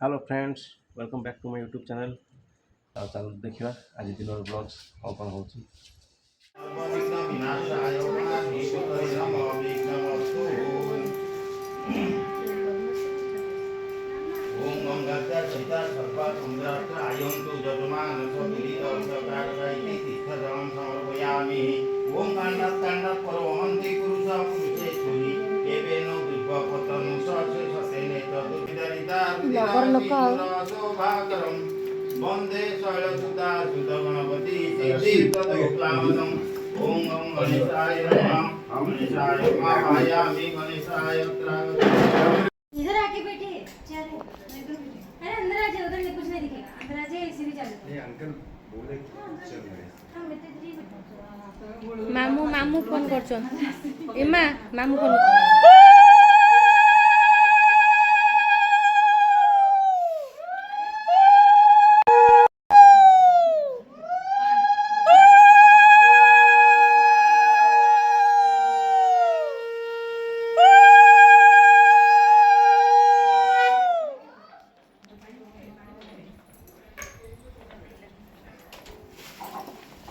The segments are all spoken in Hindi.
Hello friends, welcome back to my YouTube channel. चलो देखिए आज दिन ब्लॉग्स कौन होची। ओम गंगाता सीता सर्वा सुंदरात्र आयन्तु जजमान सपीडित सकारकाइति तीर्थजलं समर्पयामि। ओम काण्डात् परमहन्ति पुरुषा पुरुषेश्वरी एवेन दुर्गपतनु ससे ससेने तदुर्विदरिता शोभाकरं वन्दे शैलसुता सुतगणपति सिद्धिर्तदुक्लामदम्। ओम गं गणेशाय नमः। गणेशाय महायामि गणेशाय इधर आके बैठे चलो। अरे अंदर आ जाओ, उधर कुछ नहीं दिखेगा। अंदर आ जाए, सीधी चलो। ये अंकल बोले चल रहे हम बेटे थ्री मामू मामू फोन करछन एमा मामू फोन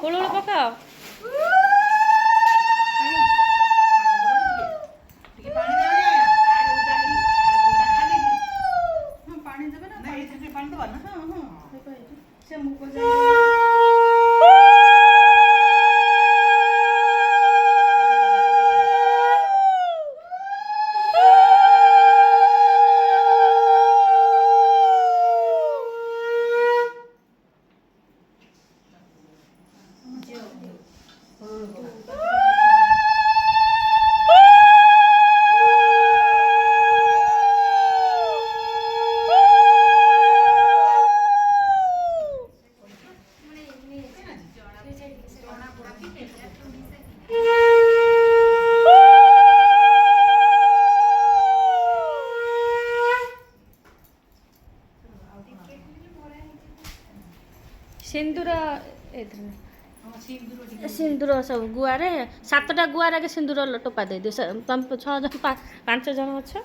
बोलो पकाओ सिंदूर सिंदूर सब गुआरे सातटा गुआर आगे सिंदूर टोपा दे दियो तुम 6 जन 5 जन अच्छा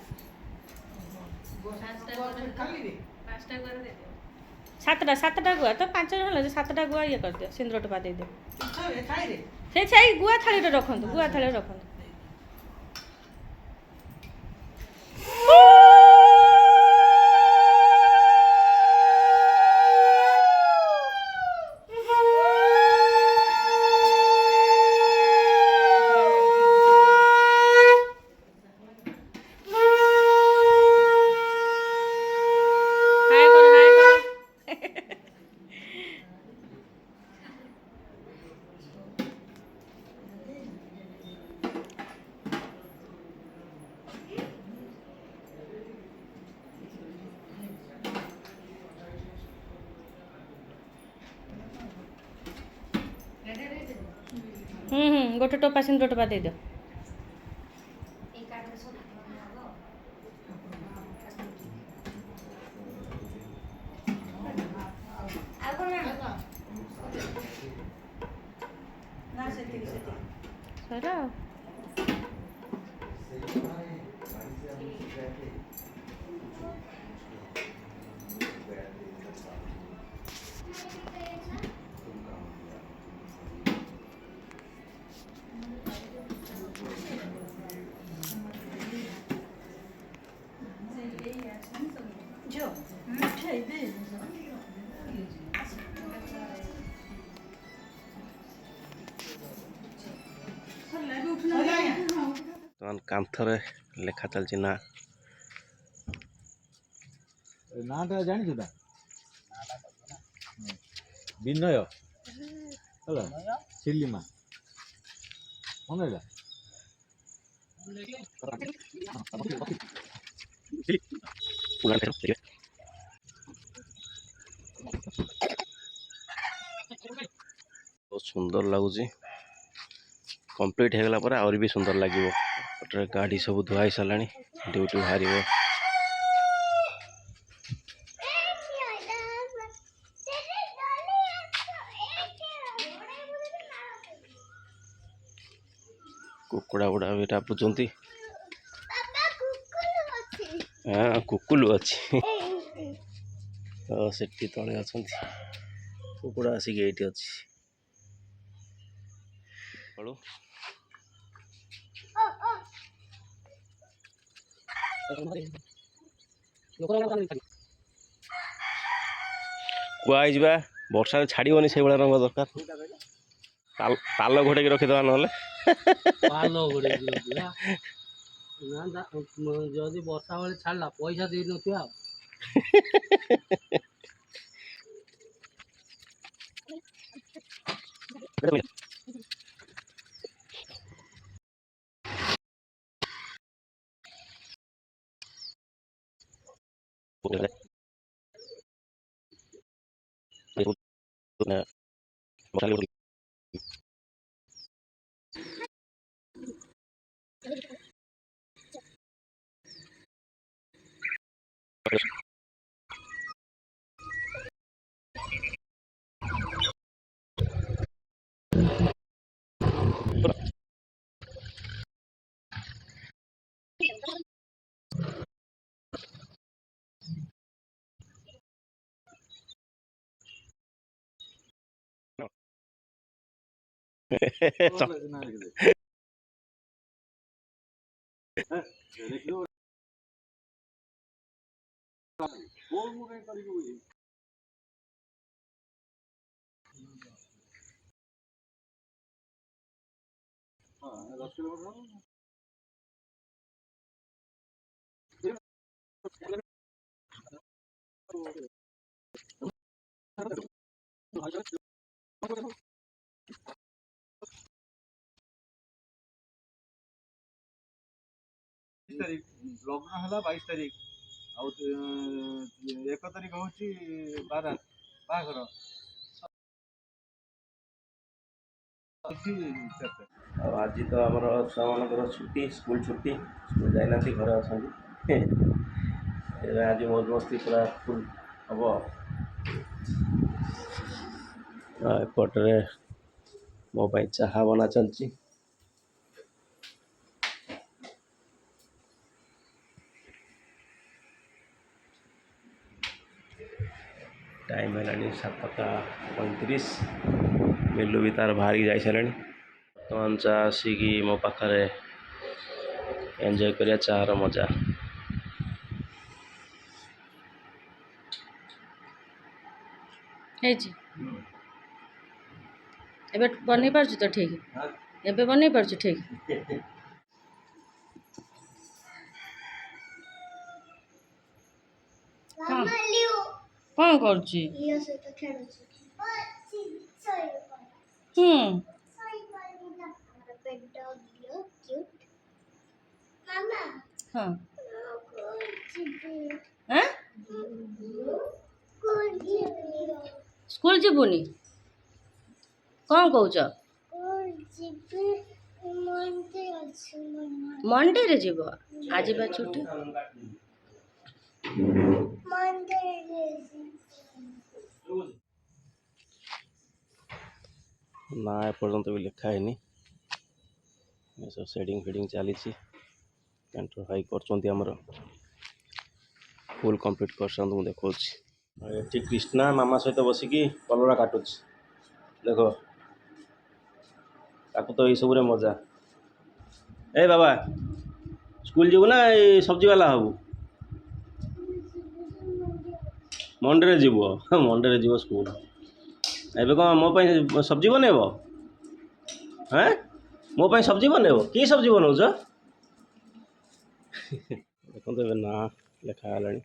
सातटा गुआ तो 5 जन हेले 7टा गुआ ये कर दियो सिंदूर टोपा दे दियो से छाई गुआ थाली रे रखंतु गुआ थाली रे रखंतु गोटे टोपा सिंदूर टोपा दे दियो सरा कांथरे लेखा चलची ना नाटा जानी छुटा विनय हला सिल्लीमा अनैला बहुत सुंदर लगुच कंप्लीट होगला पर और भी सुंदर लगे गाड़ी सब धुआई सारा ड्यूटी बाहर कुकुड़ा गुड़ा भी टापुचंती हाँ कुकुलू अच्छी ସେଠି ତଳେ ଅଛନ୍ତି କୁକୁଡ଼ା ଆସିକି ଏଇଠି ଅଛି ହଳୁ କୁହାହେଇଯିବା ବର୍ଷାରେ ଛାଡ଼ିବନି ସେଇଭଳିଆ ରଙ୍ଗ ଦରକାର ପାଲ ଘୋଡ଼େଇକି ରଖିଦେବା ନହେଲେ ପାଲ ଘୋଡେଇକି ରଖିବା ନା ଯଦି ବର୍ଷା ବେଳେ ଛାଡ଼ିଲା ପଇସା ଦେଇନଥିବା ଆଉ ଲଗ୍ନ ହେଲା 22 ତାରିଖ ଆଉ 1 ତାରିଖ ହଉଛି ବାହାଘର ଆଉ ଆଜି ତ ଆମର ଛୁଆମାନଙ୍କର ଛୁଟି ସ୍କୁଲ ଯାଇନାହାନ୍ତି ଘରେ ଅଛନ୍ତି ଏବେ ଆଜି ମୌଜ ମସ୍ତି ପୁରା ଫୁଲ୍ ହେବ ଏପଟରେ ମୋ ପାଇଁ ଚାହା ବନା ଚାଲିଛି ଟାଇମ୍ ହେଲାଣି 7ଟା 35 ମିଲୁ ବି ତାର ବାହାରିକି ଯାଇସାରିଲାଣି ବର୍ତ୍ତମାନ ଚା ଆସିକି ମୋ ପାଖରେ ଏନ୍ଜୟ କରିବା ଚାହାର ମଜା ହେଇଛି ଏବେ ବନେଇ ପାରୁଛୁ ତ ଠିକ୍ ଏବେ ବନେଇ ପାରୁଛୁ ଠିକ୍ କ'ଣ କରୁଛି ହଁ ସ୍କୁଲ ଯିବୁନି କ'ଣ କହୁଛ ମଣ୍ଡେରେ ଯିବ ଆଜି ବା ଛୁଟି ନା ଏପର୍ଯ୍ୟନ୍ତ ବି ଲେଖା ହେଇନି ଏସବୁ ସେଡ଼ିଂ ଫିଡ଼ିଂ ଚାଲିଛି ଏଣ୍ଟର ହାଇ କରୁଛନ୍ତି ଆମର ଫୁଲ୍ କମ୍ପ୍ଲିଟ୍ କରୁଛନ୍ତି ମୁଁ ଦେଖାଉଛି ଏଠି କ୍ରିଷ୍ଣା ମାମା ସହିତ ବସିକି କଲରା କାଟୁଛି ଦେଖ ତାକୁ ତ ଏଇସବୁରେ ମଜା ଏ ବାବା ସ୍କୁଲ ଯିବୁ ନା ଏଇ ସବଜି ବାଲା ହବୁ ମଣ୍ଡେରେ ଯିବ ସ୍କୁଲ ଏବେ କ'ଣ ମୋ ପାଇଁ ସବଜି ବନେଇବ ହଁ ମୋ ପାଇଁ ସବଜି ବନେଇବ କି ସବଜି ବନଉଛ ଦେଖନ୍ତୁ ଏବେ ନା ଲେଖା ହେଲାଣି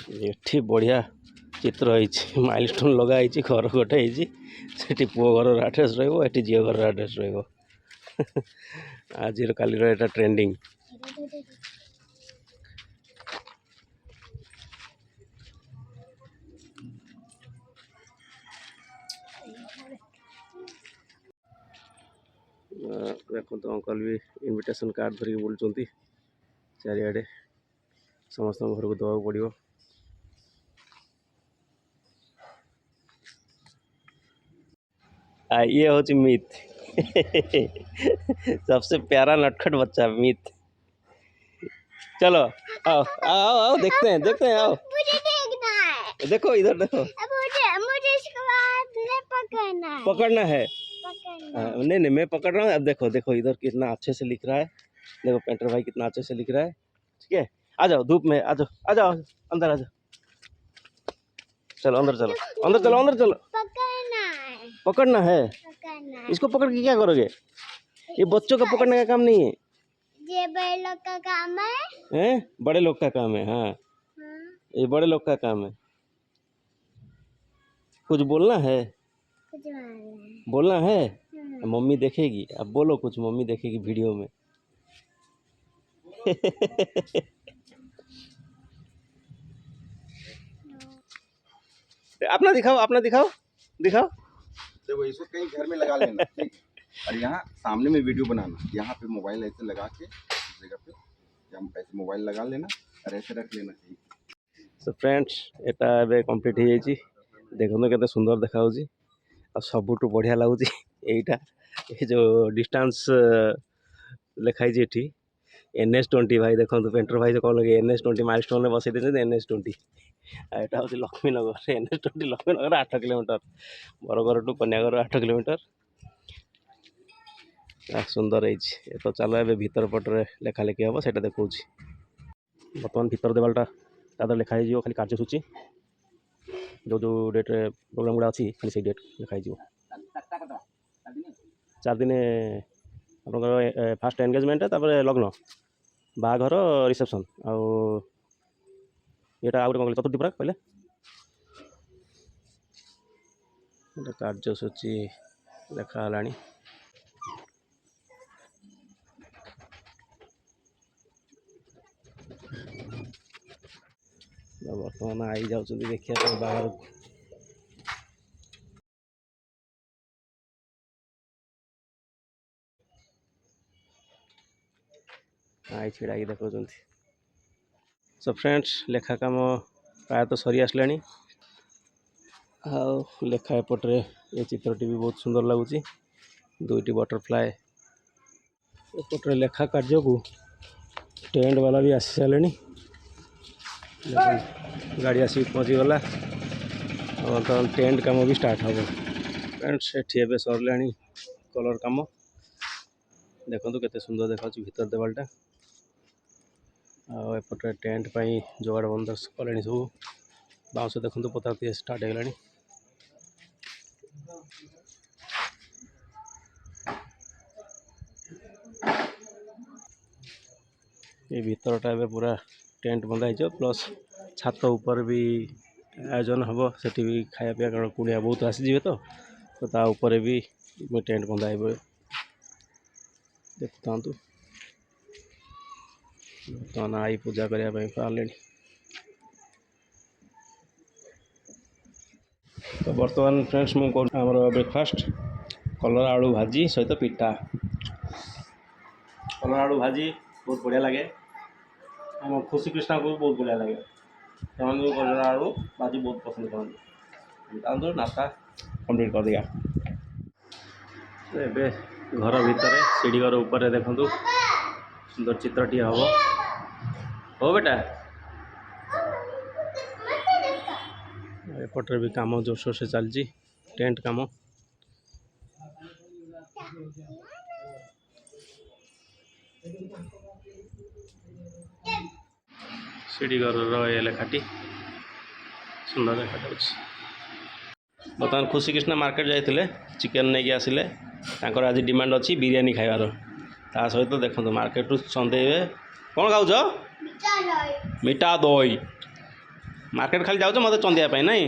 एठी बढ़िया चित्र होइछि माइलस्टोन लगा होइछि घर गोटे होइछि सेठी पुओ घर आड्रेस रहइबो एठी झियो घर आड्रेस रहइबो आज काली एटा ट्रेंडिंग देखो तो अंकल भी इनविटेशन कार्ड धरिक बुलुचंती चारिआडे समस्त घर को दवा पड़ो ये हूँ मित सबसे प्यारा नटखट बच्चा मित चलो आओ आओ आओ देखते हैं आओ मुझे देखना है। देखो इधर देखो मुझे इसको पकड़ना है। नहीं नहीं मैं पकड़ रहा हूँ अब देखो देखो इधर कितना अच्छे से लिख रहा है देखो पेंटर भाई कितना अच्छे से लिख रहा है ठीक है आ जाओ धूप में आ जाओ अंदर आ जाओ चलो अंदर चलो पकड़ना है इसको पकड़ के क्या करोगे ये बच्चों का पकड़ने का काम नहीं है ये बड़े लोग का काम है। हैं बड़े लोग का काम है हाँ ये बड़े लोग का काम है कुछ बोलना है मम्मी देखेगी अब बोलो कुछ मम्मी देखेगी वीडियो में अपना दिखाओ देखो इसको कहीं घर में लगा लेना ठीक है और यहाँ सामने में वीडियो बनाना यहाँ पे मोबाइल ऐसे लगा के इस जगह पे हम ऐसे मोबाइल लगा लेना और ऐसे रख लेना चाहिए सो फ्रेंड्स एटा एबे कंप्लीट हो जाइए देखो केते सुंदर देखा होची आ सबुठू बढ़िया लगुच यहीटा ये जो डिस्टेंस लिखाई एठी NS20 भाई देखो पेंटर भाई कौन लगे NS20 माइलस्टोन में बसई देते NS20 एटा हूँ Laxminagar NS20 Laxminagar 8 kilometre Bargarh to Kanyagar 8 kilometre सुंदर है तो चलो ए भीतर पटे लेखा लेखि हम से देखा बर्तमान भीतर देवालटा तादर लिखाई खाली कार्यसूची जो जो डेट प्रोग्राम गुड़ा अच्छी खाली से डेट लिखाई 4 दिन आप फास्ट एंगेजमेंट है लग्न बाघर रिसेप्शन आटा आउ कौन चतुर्थी पूरा पहले कार्यसूची लिखा बर्तमान आई जाऊँ देखिए बाहर आई छिड़ा देखा सो फ्रेंड्स लेखा काम प्राय तो सरी आसला लेखा एपटे ये चित्रटी भी बहुत सुंदर लगुच दुईटी बटरफ्लाए एपटे लेखा कार्य को टेंट वाला भी आसी सारे गाड़ी आसी पहुँचीगला तो टेंट काम भी स्टार्ट हम फ्रेंड्स ये सरला कलर काम देखो केते सुंदर देखा भीतर देवालटा आएपटे टेंट पाई जोगाड़ बंदोबस्त कले सब बाउंस देखो पता स्टार्ट हो गला ये भीतरटा पूरा टेंट बंधा हो प्लस छात ऊपर भी आयोजन हम से भी खाया पीया कारण कुड़िया बहुत आसीजे तो ऊपर भी टेंट बंधा हो देखु था बर्तमान आई पूजा करने बाहर तो बर्तमान फ्रेंड्स मुझे ब्रेकफास्ट कलर आलू भाजी सहित पिठा कलर आलू भाजी बहुत बढ़िया लगे आम खुशी कृष्णा को बहुत बढ़िया लगे से कलर आलू भाजी बहुत पसंद करते नाश्ता कंप्लीट कर दिया ए घर भितर सीढ़ी घर ऊपर देखु सुंदर चित्रटी हम हो बेटा एपटे भी काम जोरसोर से चलती टेंट काम सीढ़ी घर ये लेखाटी सुंदर देखा बर्तमान खुशी कृष्ण मार्केट जाते चिकेन नहीं आसिले आज डिमांड अच्छी बिरियानी खाइबार ता सहित तो देखो मार्केट रु सन्देह कौन खाऊ मीठा दही मार्केट खाली जाऊँ मत चंदिया नहीं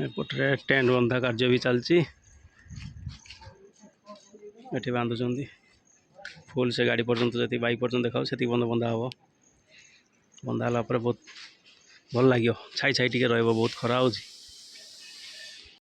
एपटे टेंट बंधा कार्य भी चलती ये बांधुंट फुल से गाड़ी पर्यंत जी बाइक पर्यंत देखा से बंधा हम बंधा है बहुत भल लगे छाई छाई टे बहुत खरा हो